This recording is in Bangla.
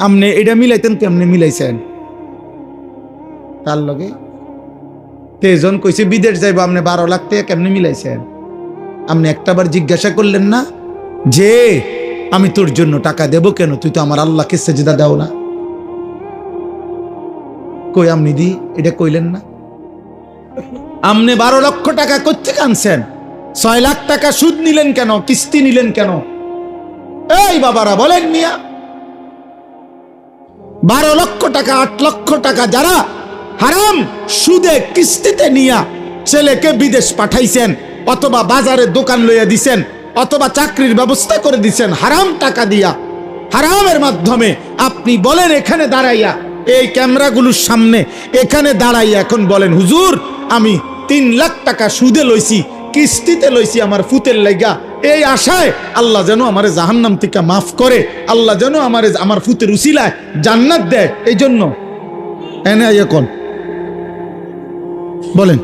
আপনি এটা মিলাইতেন কেমনে মিলাইছেন তার লগে? তেজন কইছে বিদেশ যাইব, আপনি 12 লাখ টাকা কেমনে মিলাইছেন? আপনি একটাবার জিজ্ঞাসা করলেন না যে আমি তোর জন্য টাকা দেব কেন, তুই তো আমার আল্লাহকে সেজদা দাও না? কই আপনি দি এটা কইলেন না? আপনি 12 লক্ষ টাকা কোত্থেকে আনছেন? 6 লাখ টাকা সুদ নিলেন কেন, কিস্তি নিলেন কেন? এই বাবারা বলেন মিয়া, 12 লক্ষ টাকা 8 লক্ষ টাকা যারা হারাম সুদে কিস্তিতে নিয়া ছেলেকে বিদেশ পাঠাইছেন, অথবা বাজারে দোকান লইয়া দিছেন, অথবা চাকরির ব্যবস্থা করে দিছেন হারাম টাকা দিয়া, হারামের মাধ্যমে, আপনি বলেন এখানে দাঁড়াইয়া, এই ক্যামেরাগুলোর সামনে এখানে দাঁড়াইয়া এখন বলেন হুজুর আমি 3 লাখ টাকা সুদে লইছি, কিস্তিতে লইছি আমার ফুতের লাইগা, এই আশায় আল্লাহ যেন আমারে জাহান্নাম থেকে মাফ করে, আল্লাহ যেন আমারে আমার ফুতের উসিলায় জান্নাত দেয়, এই জন্য এনে এখন বলেন।